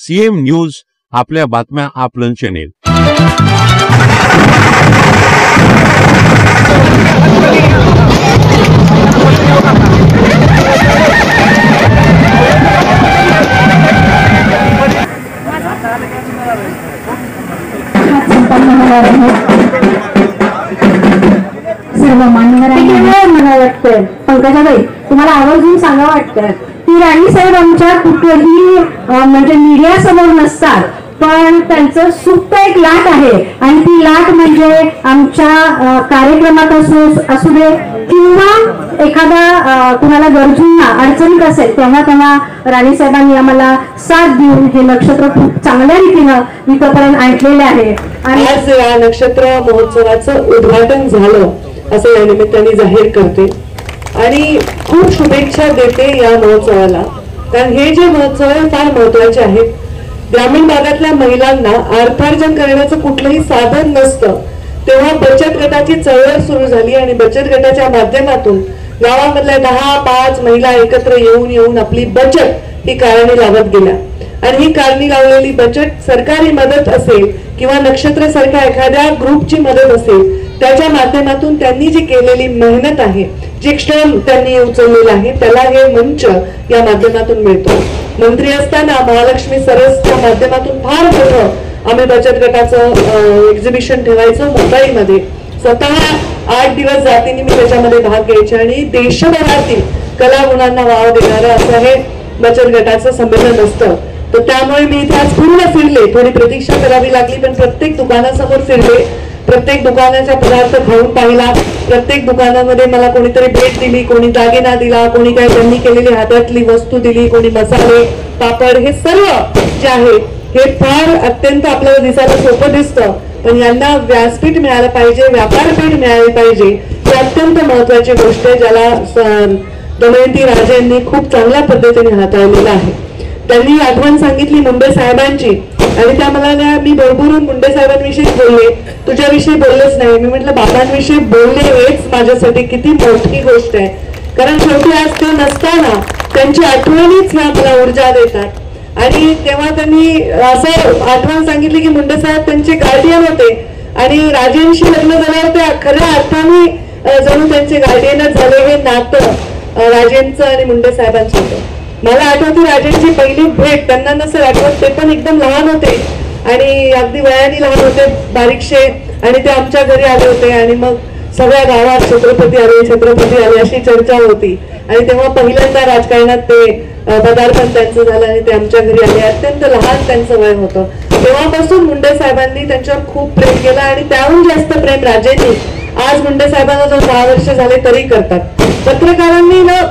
CM news आपल्या बातम्या आपलं चॅनेल। सर्व मान्यवरांना मला वाटतं पंकजाबाई तुम्हाला आवर्जून सांगा वाटतं की राणी साहेब आमच्या कुठेही म्हणजे मीडिया समोर नसतात, पण त्यांचं सुप्त एक लाट आहे आणि ती लाट म्हणजे आमच्या कार्यक्रमात असू दे किंवा एखादा कुणाला गरजूंना अडचणीत असेल तेव्हा तेव्हा राणी साहेबांनी आम्हाला साथ देऊन हे नक्षत्र खूप चांगल्या रीतीनं इथपर्यंत आणलेले आहे। आणि आज या नक्षत्र महोत्सवाचं उद्घाटन झालं असं या निमित्ताने जाहीर करते आणि खूप शुभेच्छा देते या महोत्सवाला, कारण हे जे महोत्सव आहे फार महत्वाचे आहेत। ग्रामीण भागातल्या महिलांना अर्थार्जन करण्याचं कुठलंही साधन नसतं, तेव्हा बचत गटाची चळवळ सुरू झाली आणि बचत गटाच्या माध्यमातून गावामधल्या 10-5 महिला एकत्र येऊन आपली बचत ही कारणी लावत गेल्या आणि ही कारणी लावलेली बचत सरकारी मदत असेल किंवा नक्षत्र सारख्या एखाद्या ग्रुपची मदत असेल त्याच्या माध्यमातून त्यांनी जी केलेली मेहनत आहे, जे श्रम त्यांनी उचललेलं आहे त्याला हे मंच या माध्यमातून मिळतो। मंत्री असताना महालक्ष्मी सरसच्या माध्यमातून फार मोठं आम्ही बचत गटाचं एक्झिबिशन ठेवायचं मुंबईमध्ये। स्वतः 8 दिवस जातीने मी त्याच्यामध्ये भाग घ्यायचे आणि देशभरातील कलागुणांना वाव देणारं असं हे बचत गटाचं संमेलन असतं। तर त्यामुळे मी इथे आज पूर्ण फिरले, थोडी प्रतीक्षा करावी लागली, पण प्रत्येक दुकानासमोर फिरले, प्रत्येक दुकानाचा पदार्थ खाऊन पाहिला, प्रत्येक दुकानामध्ये मला कोणीतरी भेट दिली, कोणी दागिना दिला, कोणी काय त्यांनी केलेली हातातली वस्तू दिली, कोणी मसाले पापड, हे सर्व जे आहे हे फार अत्यंत आपल्याला दिसायला सोपं दिसतं, पण यांना व्यासपीठ मिळालं पाहिजे, व्यापारपीठ मिळाले पाहिजे, ही अत्यंत महत्वाची गोष्ट आहे ज्याला दमयंती राजेंनी खूप चांगल्या पद्धतीने हाताळलेलं आहे। त्यांनी आठवण सांगितली मुंडे साहेबांची आणि त्या मला मी भरभरून मुंडे साहेबांविषयी बोलले, तुझ्याविषयी बोललेच नाही। मी म्हटलं बाबांविषयी बोलले हेच माझ्यासाठी किती मोठी गोष्ट आहे, कारण शेवटी आज ते नसताना त्यांची आठवणीच मला ऊर्जा देतात। आणि तेव्हा त्यांनी असं आठवण सांगितली की मुंडे साहेब त्यांचे गार्डियन होते आणि राजेंशी लग्न झाल्यावर ते खऱ्या अर्थाने जणू त्यांचे गार्डियनच झाले। हे नातं राजेंचं आणि मुंडे साहेबांचं होतं। मला आठवते राजेंची पहिली भेट, त्यांना नसेल आठवत, ते पण एकदम लहान होते आणि अगदी वयाने लहान होते, बारीकशे, आणि ते आमच्या घरी आले होते आणि मग सगळ्या गावात छत्रपती आले अशी चर्चा होती आणि तेव्हा पहिल्यांदा राजकारणात ते पदार्पण त्यांचं झालं आणि ते आमच्या घरी आले। अत्यंत लहान त्यांचं वय होतं, तेव्हापासून मुंडे साहेबांनी त्यांच्यावर खूप प्रेम केलं आणि त्याहून जास्त प्रेम राजेंनी आज मुंडे साहेबांना जो 10 वर्ष झाले तरी करतात। पत्रकारांनी ना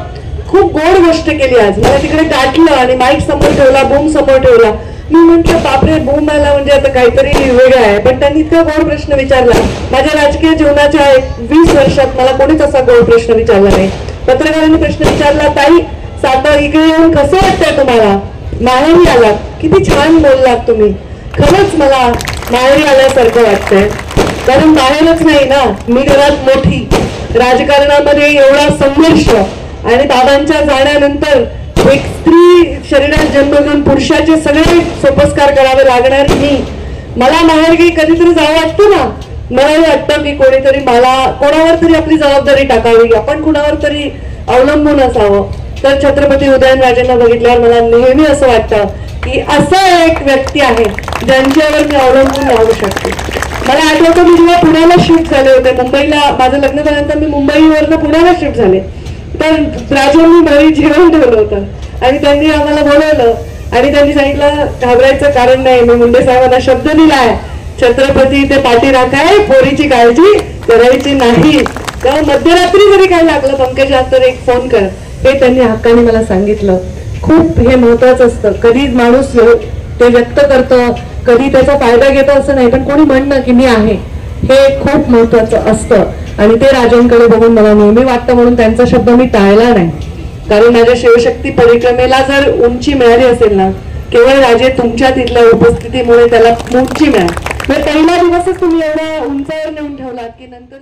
खूप गोड गोष्ट केली, आज मला तिकडे गाठलं आणि माईक समोर ठेवला, बूम समोर ठेवला, मी म्हंटल बापरे बूम आला म्हणजे आता काहीतरी वेगळं आहे, पण त्यांनी इतका गोड प्रश्न विचारला। माझ्या राजकीय जीवनाच्या 20 वर्षात मला कोणीच असा गोड प्रश्न विचारला नाही। पत्रकारांनी प्रश्न विचारला, ताई साता इकडे येऊन कसं वाटतंय तुम्हाला, माहेरी आलात, किती छान बोललात तुम्ही, खरंच मला माहेरी आल्यासारखं वाटतंय, कारण बाहेरच नाही ना, मी घरात मोठी, राजकारणामध्ये एवढा संघर्ष आणि बाबांच्या जाण्यानंतर एक स्त्री शरीरात जन्म घेऊन पुरुषाचे सगळे सोपस्कार करावे लागणार मी, मला माहेरगी कधीतरी जावं वाटतं ना, मलाही वाटतं की कोणीतरी मला कोणावर तरी आपली जबाबदारी टाकावी, आपण कुणावर तरी अवलंबून असावं। तर छत्रपती उदयनराजेंना बघितल्यावर मला नेहमी असं वाटतं की असं एक व्यक्ती आहे ज्यांच्यावर मी अवलंबून राहू शकते। मला आठवतं मी जेव्हा पुण्याला शिफ्ट झाले होते, मुंबईला माझं लग्न झाल्यानंतर मी मुंबईवरनं पुण्याला शिफ्ट झाले, तर राजांनी घरी जेवण ठेवलं होतं आणि त्यांनी आम्हाला बोलवलं आणि त्यांनी सांगितलं घाबरायचं कारण नाही, मी मुंडे साहेबांना शब्द दिलाय, छत्रपती ते पाठी राखाय, पोरीची काळजी करायची नाही, तेव्हा मध्यरात्री जरी काय लागलं पंकजा तर एक फोन कर, हे त्यांनी हक्काने मला सांगितलं। खूप हे महत्वाचं असतं, कधी माणूस ते व्यक्त करतं, कधी त्याचा फायदा घेतो असं नाही, पण कोणी म्हणणं की मी आहे हे खूप महत्वाचं असतं आणि ते राजांकडे बघून मला नेहमी वाटतं, म्हणून त्यांचा शब्द मी टाळला नाही। कारण माझ्या शिवशक्ती परिक्रमेला जर उंची मिळाली असेल ना, केवळ राजे तुमच्या तिथल्या उपस्थितीमुळे त्याला उंची मिळाली। पहिला दिवसच तुम्ही एवढ्या उंचावर नेऊन ठेवलात की नंतर